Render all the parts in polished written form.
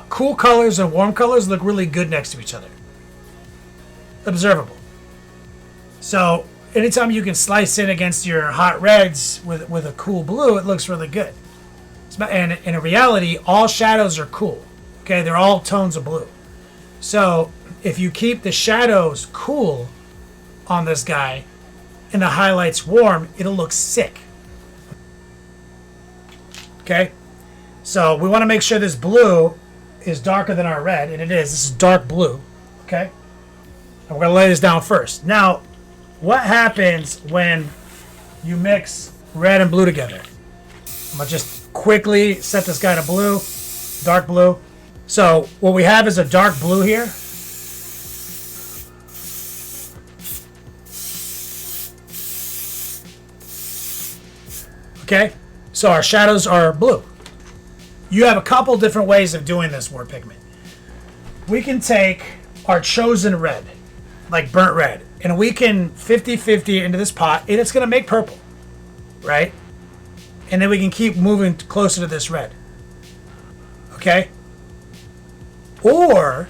Cool colors and warm colors look really good next to each other. Observable. So anytime you can slice in against your hot reds with a cool blue, it looks really good. And in reality, all shadows are cool. Okay, they're all tones of blue. So if you keep the shadows cool on this guy and the highlights warm, it'll look sick. Okay, so we want to make sure this blue is darker than our red, and it is. This is dark blue. Okay, and we're going to lay this down first. Now, what happens when you mix red and blue together? I'm going to just quickly set this guy to blue, dark blue. So what we have is a dark blue here. Okay, so our shadows are blue. You have a couple different ways of doing this war pigment. We can take our chosen red, like burnt red, and we can 50-50 into this pot, and it's going to make purple, right? And then we can keep moving closer to this red. Okay? Or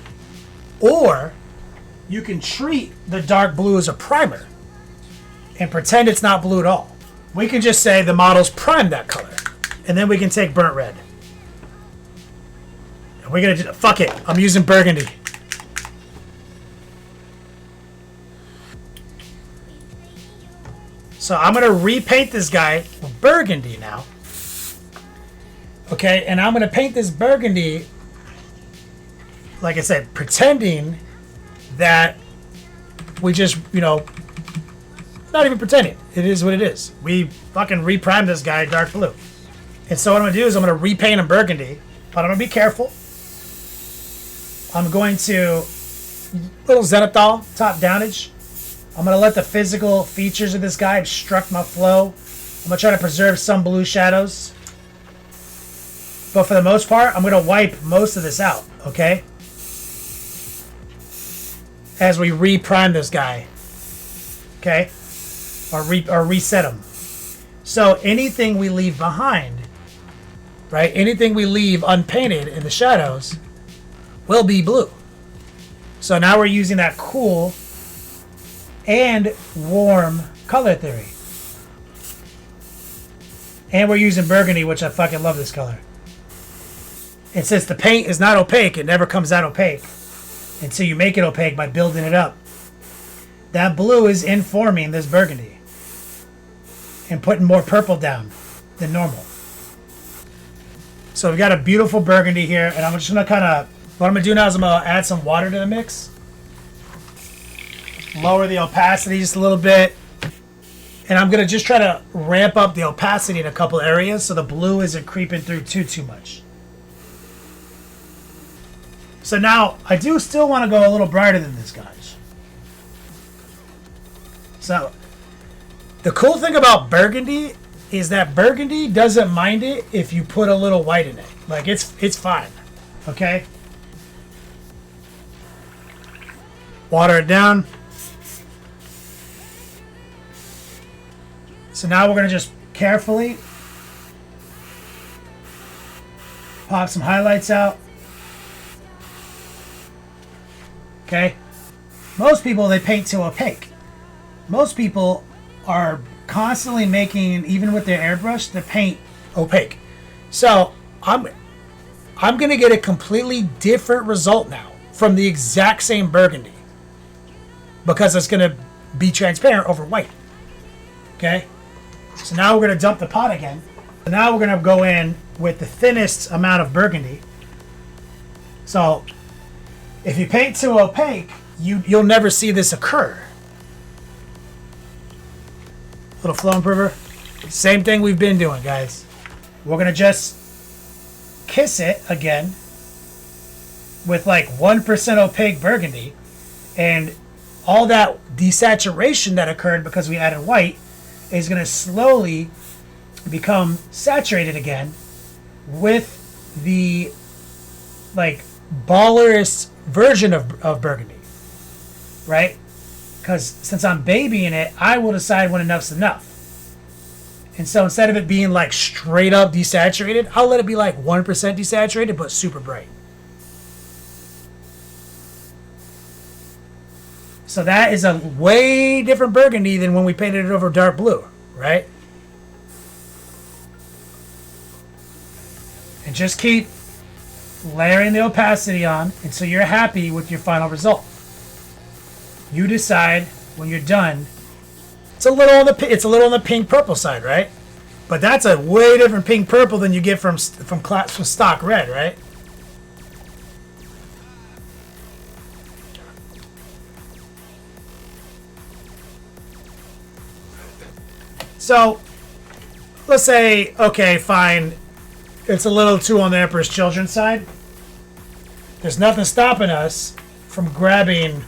you can treat the dark blue as a primer and pretend it's not blue at all. We can just say the model's primed that color, and then we can take burnt red. And we're gonna fuck it. I'm using burgundy. So I'm gonna repaint this guy with burgundy now. Okay, and I'm gonna paint this burgundy, like I said, pretending that we just, not even pretending. It is what it is. We fucking reprimed this guy dark blue. And so what I'm going to do is I'm going to repaint him burgundy. But I'm going to be careful. I'm going to little zenithal, top downage. I'm going to let the physical features of this guy obstruct my flow. I'm going to try to preserve some blue shadows. But for the most part, I'm going to wipe most of this out, okay? As we reprime this guy. Okay? Or reset them. So anything we leave behind, right? Anything we leave unpainted in the shadows will be blue. So now we're using that cool and warm color theory. And we're using burgundy, which I fucking love this color. And since the paint is not opaque, it never comes out opaque until you make it opaque by building it up. That blue is informing this burgundy and putting more purple down than normal. So we've got a beautiful burgundy here, and I'm just gonna what I'm gonna do now is I'm gonna add some water to the mix. Lower the opacity just a little bit. And I'm gonna just try to ramp up the opacity in a couple areas so the blue isn't creeping through too much. So now, I do still want to go a little brighter than this, guys. So, the cool thing about burgundy is that burgundy doesn't mind it if you put a little white in it. Like, it's fine. Okay? Water it down. So now we're going to just carefully pop some highlights out. Okay? Most people, they paint to opaque. Most people are constantly making, even with their airbrush, the paint opaque. So I'm going to get a completely different result now from the exact same burgundy because it's going to be transparent over white. Okay? So now we're going to dump the pot again. So now we're going to go in with the thinnest amount of burgundy. So if you paint too opaque, you'll never see this occur. Little flow improver. Same thing we've been doing, guys. We're going to just kiss it again with like 1% opaque burgundy. And all that desaturation that occurred because we added white is going to slowly become saturated again with the like ballerist version of burgundy, right? Because since I'm babying it, I will decide when enough's enough. And so instead of it being like straight up desaturated, I'll let it be like 1% desaturated but super bright. So that is a way different burgundy than when we painted it over dark blue, right? And just keep layering the opacity on until you're happy with your final result. You decide when you're done. It's a little on the pink purple side, right? But that's a way different pink purple than you get from stock red, right? So let's say, okay, fine, it's a little too on the Emperor's Children side. There's nothing stopping us from grabbing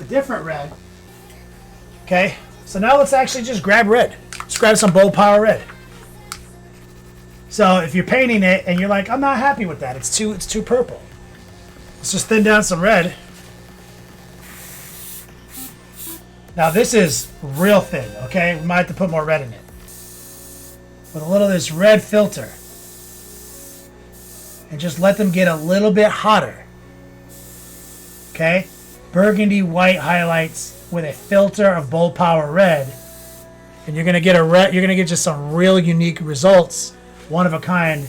a different red. Okay, so now let's actually just grab red. Let's grab some Bold Power red. So if you're painting it and you're like, I'm not happy with that, it's too purple. Let's just thin down some red. Now this is real thin, okay? We might have to put more red in it. With a little of this red filter. And just let them get a little bit hotter. Okay? Burgundy white highlights with a filter of Bold Power red. And you're gonna get just some real unique results. One of a kind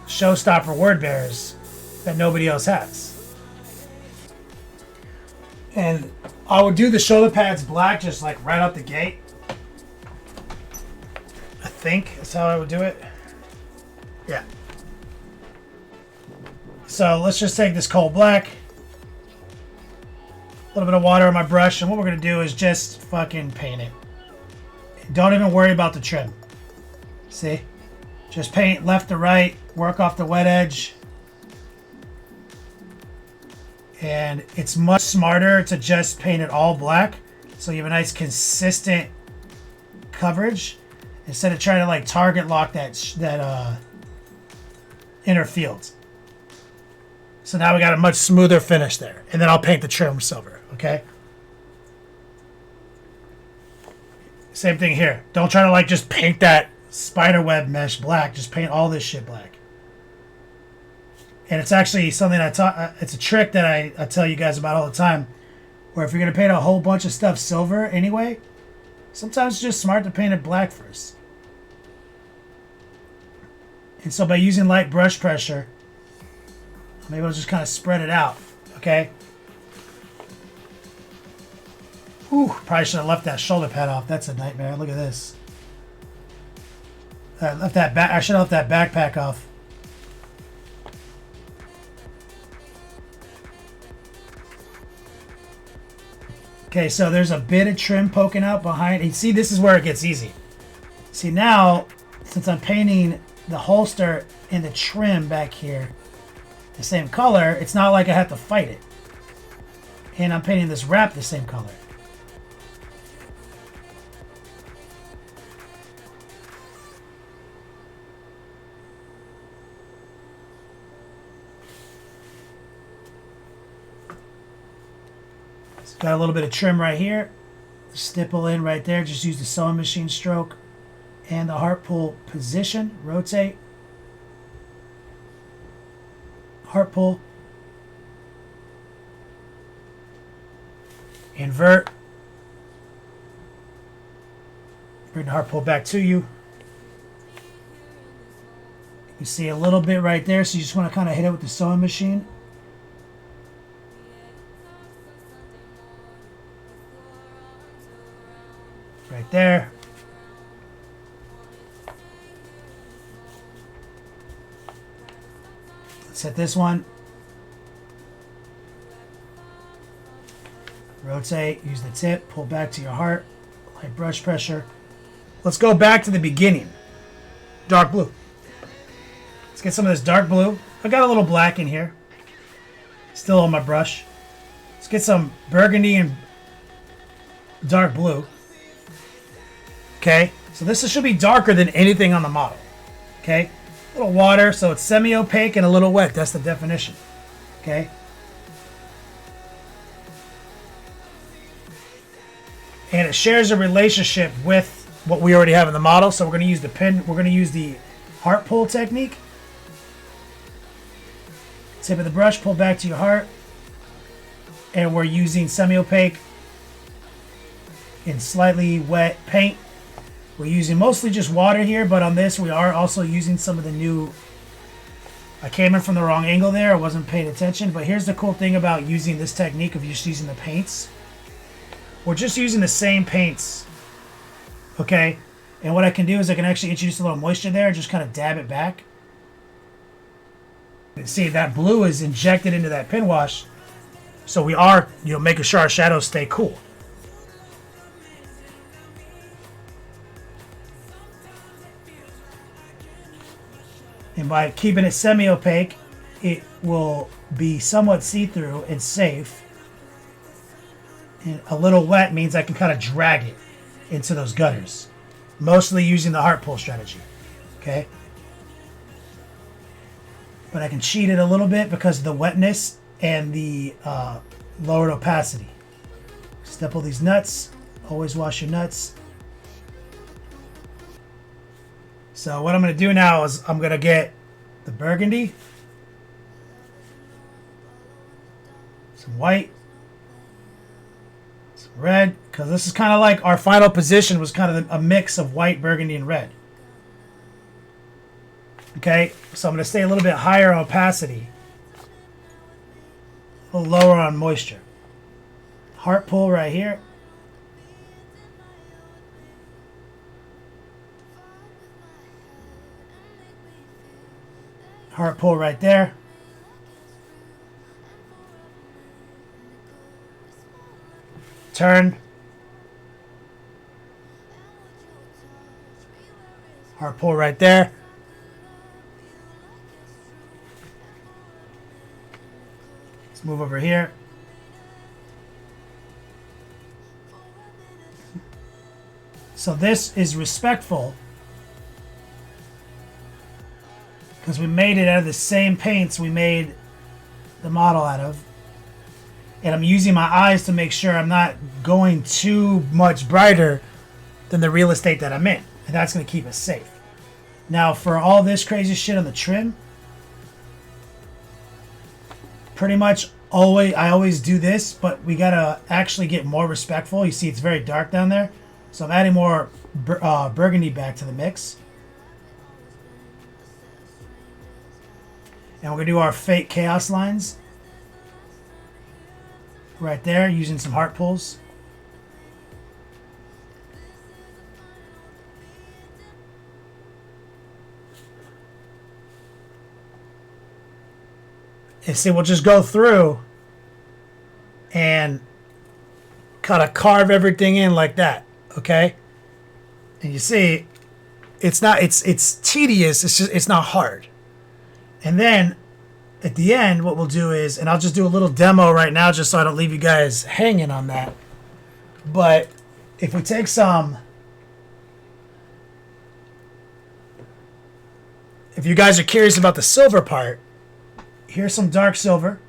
showstopper word bearers that nobody else has. And I would do the shoulder pads black just like right out the gate. I think that's how I would do it. Yeah. So let's just take this coal black. A little bit of water on my brush. And what we're going to do is just fucking paint it. Don't even worry about the trim. See? Just paint left to right. Work off the wet edge. And it's much smarter to just paint it all black, so you have a nice consistent coverage instead of trying to like target lock that inner field. So now we got a much smoother finish there, and then I'll paint the trim silver. Okay. Same thing here. Don't try to like just paint that spiderweb mesh black. Just paint all this shit black. And it's actually something it's a trick that I tell you guys about all the time, where if you're going to paint a whole bunch of stuff silver anyway, sometimes it's just smart to paint it black first. And so by using light brush pressure, maybe I'll just kind of spread it out, okay? Ooh, probably should have left that shoulder pad off. That's a nightmare. Look at this. I should have left that backpack off. Okay, so there's a bit of trim poking out behind. And see, this is where it gets easy. See, now, since I'm painting the holster and the trim back here the same color, it's not like I have to fight it. And I'm painting this wrap the same color. Got a little bit of trim right here. Stipple in right there. Just use the sewing machine stroke and the heart pull position. Rotate. Heart pull. Invert. Bring the heart pull back to you. You see a little bit right there, so you just want to kind of hit it with the sewing machine. Right there. Let's hit this one. Rotate, use the tip, pull back to your heart, light brush pressure. Let's go back to the beginning. Dark blue. Let's get some of this dark blue. I got a little black in here. Still on my brush. Let's get some burgundy and dark blue. Okay, so this should be darker than anything on the model. Okay, a little water, so it's semi-opaque and a little wet. That's the definition. Okay. And it shares a relationship with what we already have in the model. So we're going to use the pin. We're going to use the heart pull technique Tip of the brush, pull back to your heart. And we're using semi-opaque in slightly wet paint. We're using mostly just water here, but on this we are also using some of the new... I came in from the wrong angle there. I wasn't paying attention. But here's the cool thing about using this technique of just using the paints. We're just using the same paints. Okay? And what I can do is I can actually introduce a little moisture there and just kind of dab it back. See, that blue is injected into that pin wash. So we are, making sure our shadows stay cool. And by keeping it semi-opaque, it will be somewhat see-through and safe. And a little wet means I can kind of drag it into those gutters. Mostly using the heart pull strategy. Okay? But I can cheat it a little bit because of the wetness and the lowered opacity. Stipple these nuts. Always wash your nuts. So what I'm going to do now is I'm going to get the burgundy, some white, some red, because this is kind of like our final position was kind of a mix of white, burgundy, and red. Okay, so I'm going to stay a little bit higher on opacity, a little lower on moisture. Heart pull right here. Heart pull right there. Turn. Heart pull right there. Let's move over here. So this is respectful because we made it out of the same paints we made the model out of. And I'm using my eyes to make sure I'm not going too much brighter than the real estate that I'm in. And that's going to keep us safe. Now for all this crazy shit on the trim, pretty much I always do this, but we got to actually get more respectful. You see it's very dark down there. So I'm adding more burgundy back to the mix. And we're going to do our fake chaos lines. Right there, using some heart pulls. And see, we'll just go through and kind of carve everything in like that, okay? And you see, it's tedious, it's not hard. And then at the end, what we'll do is, and I'll just do a little demo right now just so I don't leave you guys hanging on that. But if we take some, if you guys are curious about the silver part, here's some dark silver.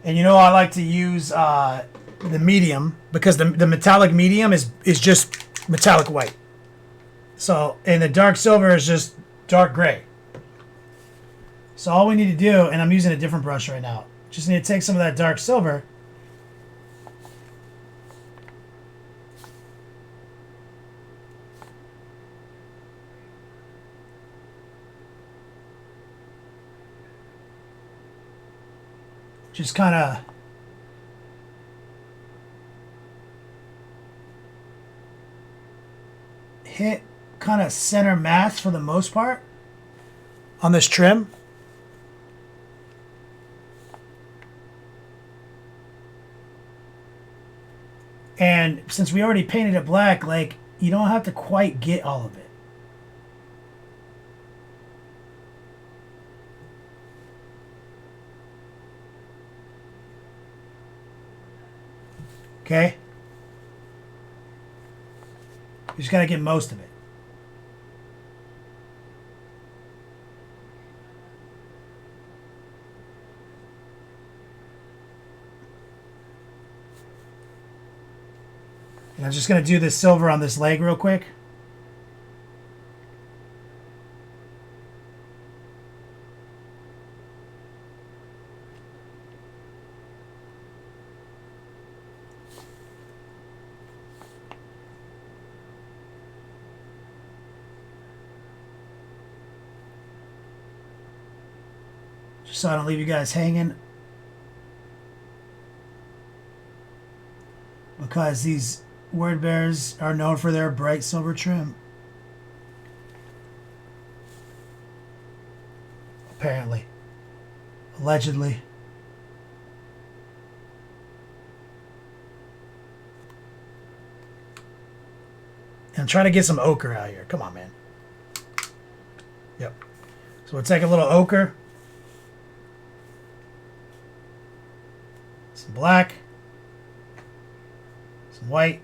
And I like to use the medium because the metallic medium is just metallic white. So, and the dark silver is just dark gray. So all we need to do, and I'm using a different brush right now, just need to take some of that dark silver just kind of hit kind of center mass for the most part on this trim. And since we already painted it black, like, you don't have to quite get all of it. Okay? You just got to get most of it. And I'm just going to do this silver on this leg real quick. Just so I don't leave you guys hanging. Because these word bears are known for their bright silver trim. Apparently. Allegedly. And I'm trying to get some ochre out here. Come on, man. Yep. So we'll take a little ochre. Some black. Some white.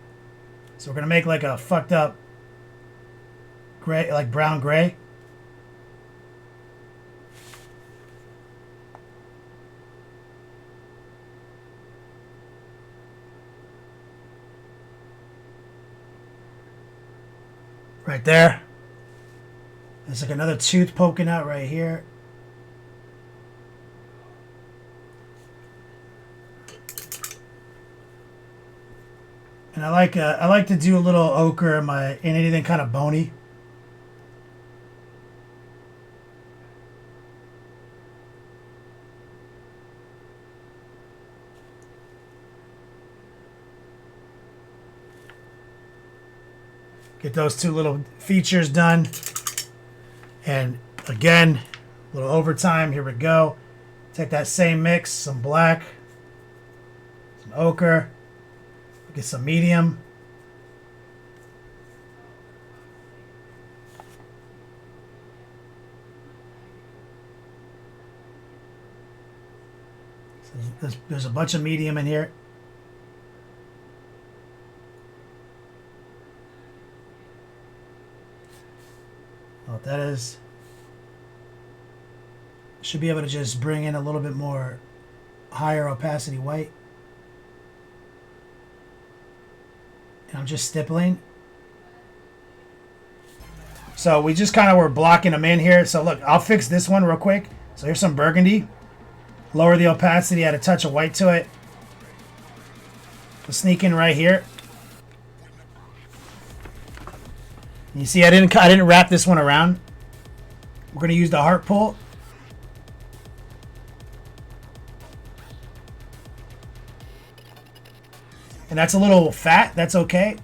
So we're going to make like a fucked up gray, like brown gray. Right there. There's like another tooth poking out right here. And I like to do a little ochre in anything kind of bony. Get those two little features done. And again, a little overtime. Here we go. Take that same mix, some black, some ochre, get some medium. So there's a bunch of medium in here. What that is. Should be able to just bring in a little bit more higher opacity white. And I'm just stippling. So we just kind of were blocking them in here. So look, I'll fix this one real quick. So here's some burgundy. Lower the opacity, add a touch of white to it. We'll sneak in right here. You see, I didn't wrap this one around. We're going to use the heart pull. And that's a little fat. That's okay.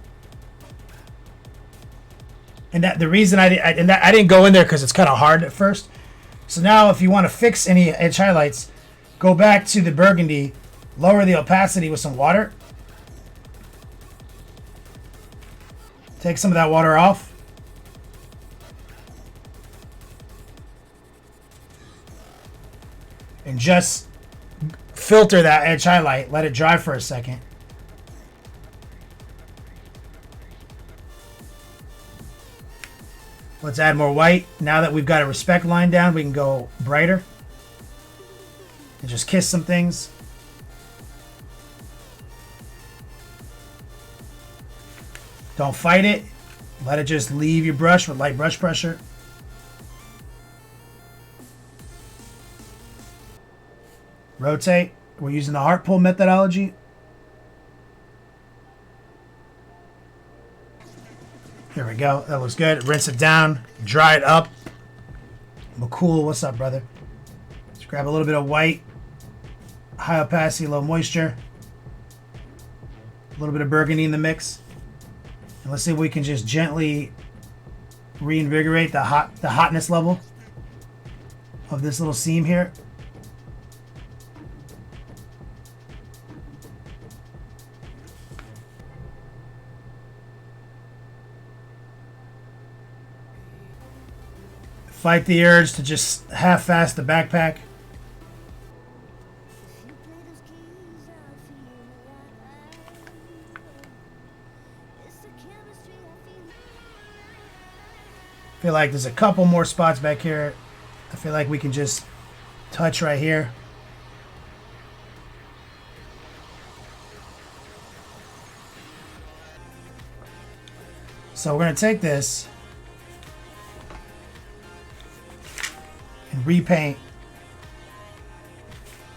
And that the reason I didn't go in there because it's kind of hard at first. So now, if you want to fix any edge highlights, go back to the burgundy, lower the opacity with some water. Take some of that water off. And just filter that edge highlight. Let it dry for a second. Let's add more white. Now that we've got a respect line down, we can go brighter. And just kiss some things. Don't fight it. Let it just leave your brush with light brush pressure. Rotate. We're using the heart pull methodology. There we go. That looks good. Rinse it down. Dry it up. McCool, what's up, brother? Let's grab a little bit of white. High opacity, low moisture. A little bit of burgundy in the mix. And let's see if we can just gently reinvigorate the hotness level of this little seam here. Fight the urge to just half-fast the backpack. I feel like there's a couple more spots back here. I feel like we can just touch right here. So we're going to take this and repaint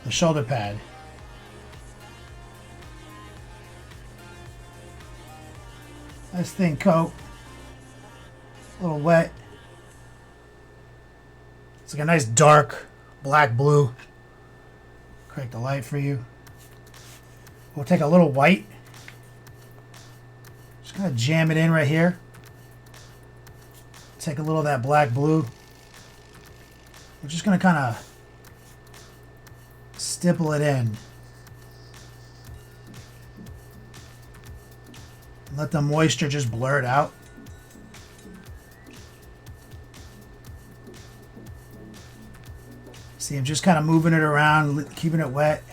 the shoulder pad. Nice thin coat. A little wet. It's like a nice dark black blue. Crank the light for you. We'll take a little white. Just kind of jam it in right here. Take a little of that black blue. We're just going to kind of stipple it in. Let the moisture just blur it out. See, I'm just kind of moving it around, keeping it wet.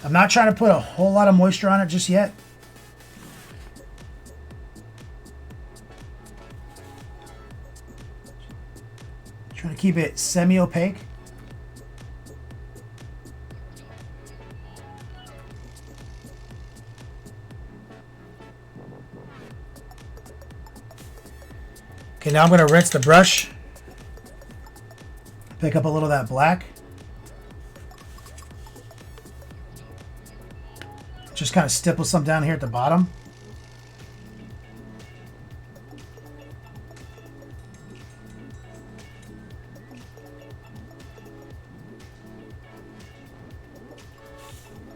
I'm not trying to put a whole lot of moisture on it just yet. Trying to keep it semi-opaque. Okay, now I'm going to rinse the brush. Pick up a little of that black. Just kind of stipple some down here at the bottom.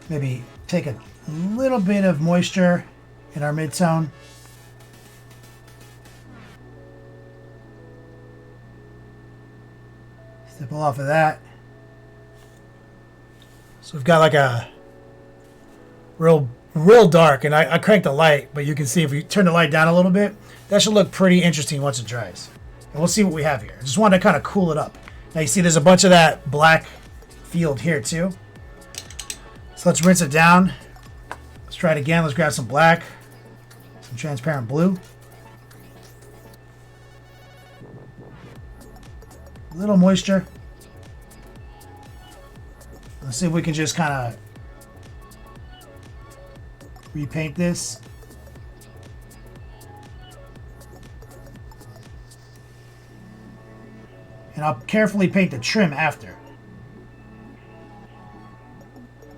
Maybe take a little bit of moisture in our mid-tone. Stipple off of that. So we've got like a real dark, and I cranked the light, but you can see if we turn the light down a little bit, that should look pretty interesting once it dries. And we'll see what we have here. I just wanted to kind of cool it up. Now you see there's a bunch of that black field here too. So let's rinse it down. Let's try it again. Let's grab some black, some transparent blue. A little moisture. Let's see if we can just kind of repaint this. And I'll carefully paint the trim after.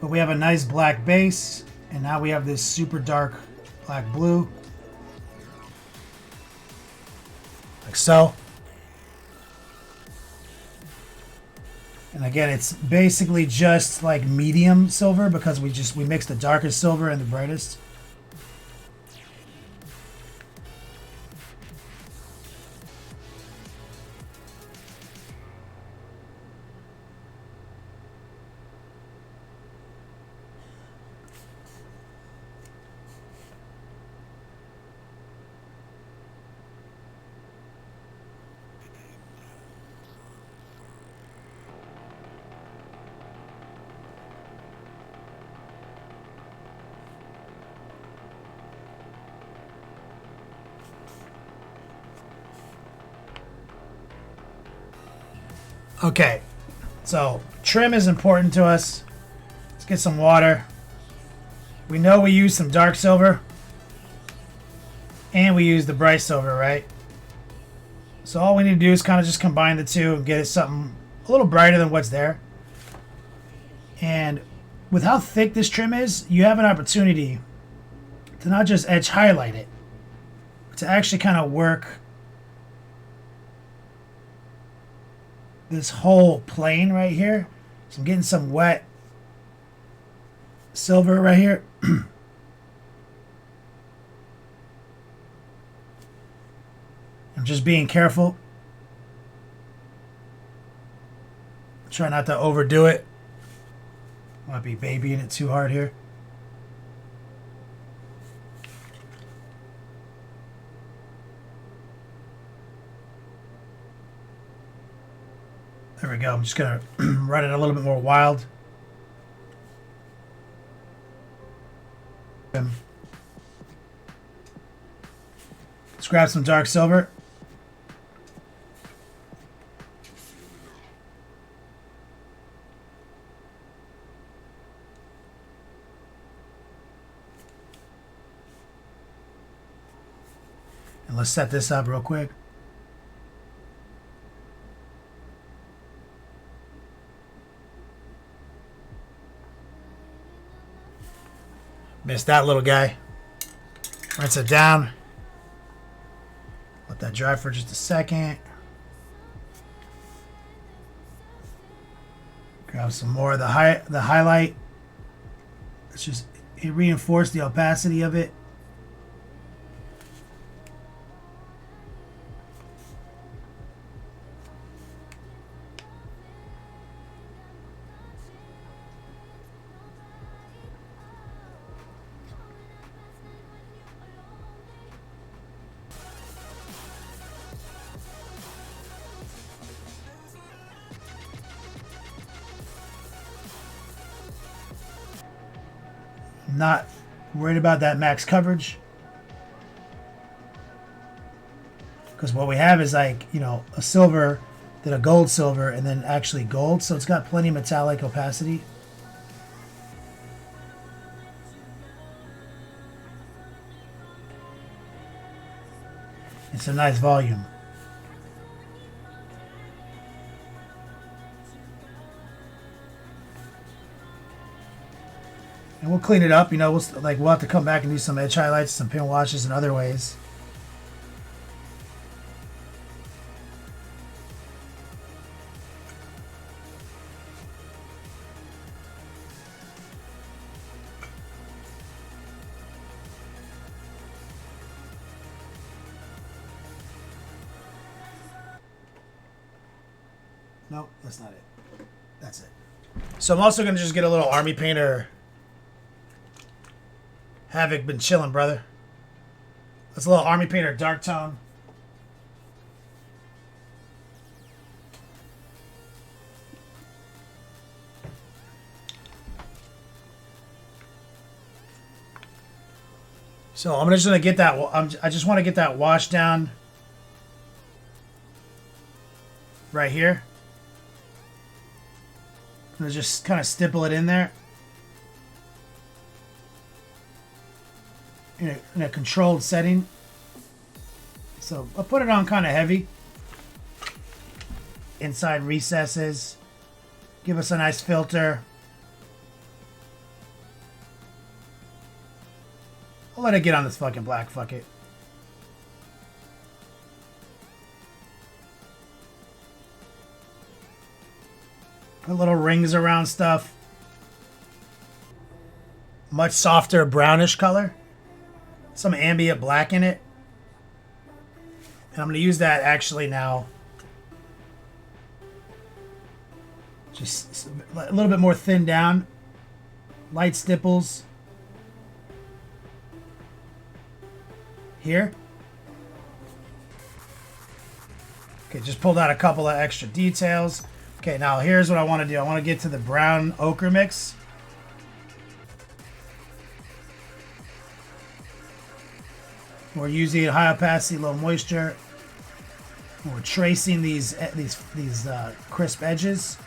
But we have a nice black base, and now we have this super dark black blue. Like so. And again, it's basically just like medium silver because we mix the darkest silver and the brightest. Okay, so trim is important to us. Let's get some water. We know we use some dark silver and we use the bright silver, right? So all we need to do is kind of just combine the two and get it something a little brighter than what's there. And with how thick this trim is, you have an opportunity to not just edge highlight it, but to actually kind of work this whole plane right here. So I'm getting some wet silver right here. I'm just being careful. Try not to overdo it. Might be babying it too hard here. There we go. I'm just going to run it a little bit more wild. Let's grab some dark silver. And let's set this up real quick. Missed that little guy. Rinse it down. Let that dry for just a second. Grab some more of the highlight. Let's just reinforce the opacity of it. Not worried about that max coverage, because what we have is like, you know, a silver, then a gold silver, and then actually gold, so it's got plenty of metallic opacity. It's a nice volume. And we'll clean it up, you know, we'll have to come back and do some edge highlights, some pin washes, and other ways. Nope, that's not it. That's it. So I'm also going to just get a little Army Painter. Havoc been chilling, brother. That's a little Army Painter dark tone. So I'm just gonna get that. I just want to get that wash down right here. I'm gonna just kind of stipple it in there. In a controlled setting. So I'll put it on kind of heavy. Inside recesses. Give us a nice filter. I'll let it get on this fucking black, fuck it. Put little rings around stuff. Much softer brownish color. Some ambient black in it. And I'm going to use that actually now. Just a little bit more thinned down. Light stipples. Here. Okay, just pulled out a couple of extra details. Okay, now here's what I want to do. I want to get to the brown ochre mix. We're using high opacity, low moisture. We're tracing these crisp edges.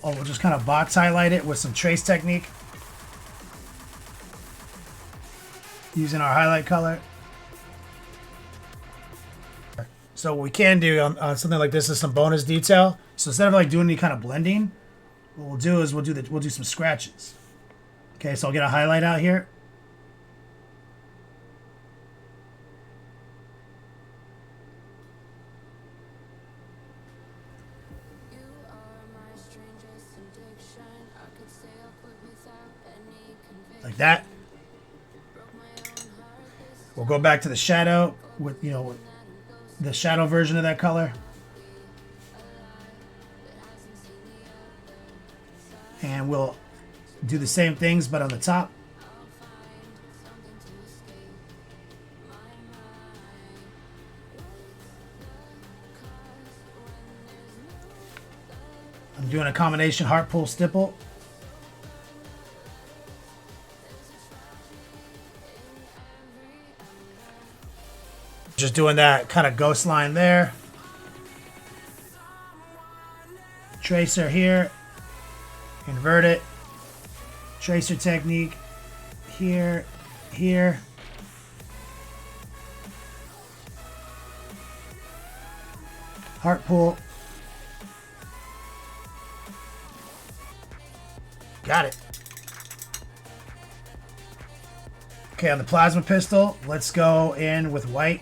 Oh, we'll just kind of box highlight it with some trace technique. Using our highlight color. So what we can do on something like this is some bonus detail. So instead of like doing any kind of blending, what we'll do is we'll do some scratches. Okay, so I'll get a highlight out here. Like that. We'll go back to the shadow with, you know, the shadow version of that color. And we'll do the same things, but on the top. I'm doing a combination heart pull stipple. Just doing that kind of ghost line there. Tracer here. Invert it. Tracer technique. Here. Here. Heart pull. Got it. Okay, on the plasma pistol, let's go in with white.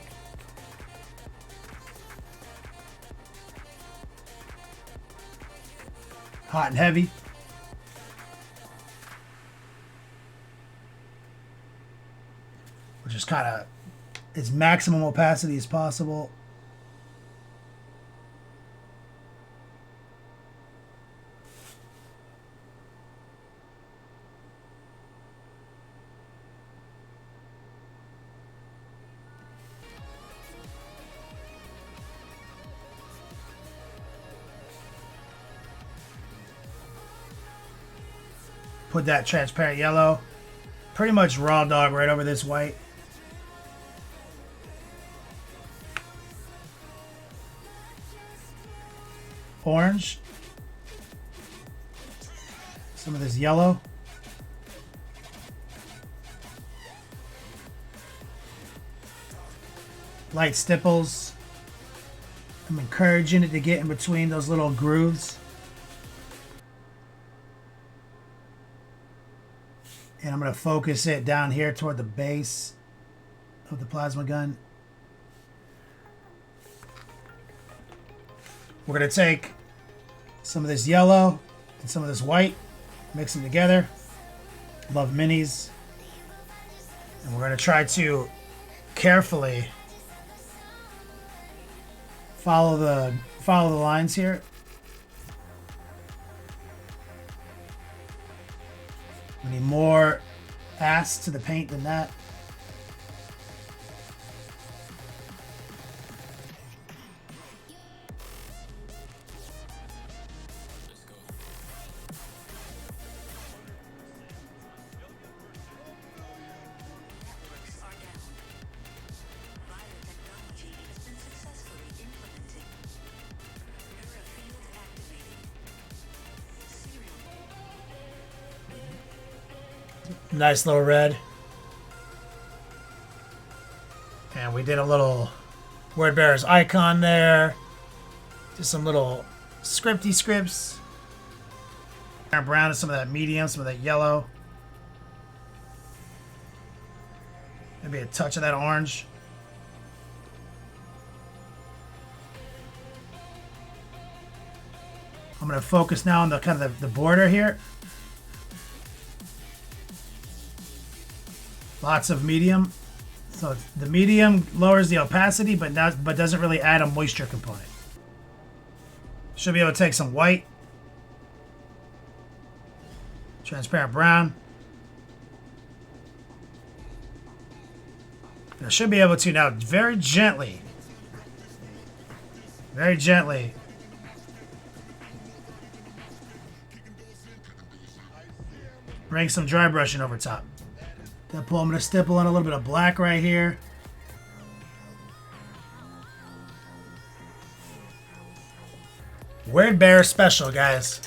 hot and heavy. Which is kind of as maximum opacity as possible. Put that transparent yellow pretty much raw dog right over this white. Orange. Some of this yellow. Light stipples. I'm encouraging it to get in between those little grooves. And I'm going to focus it down here toward the base of the plasma gun. We're going to take some of this yellow and some of this white, mix them together. Love minis. And we're going to try to carefully follow the lines here. We need more ass to the paint than that. Nice little red. And we did a little word bearer's icon there. Just some little scripty scripts. Brown and some of that medium, some of that yellow. Maybe a touch of that orange. I'm going to focus now on the kind of the border here. Lots of medium. So the medium lowers the opacity, but doesn't really add a moisture component. Should be able to take some white, transparent brown. I should be able to now very gently bring some dry brushing over top. I'm going to stipple on a little bit of black right here. Word Bear special, guys.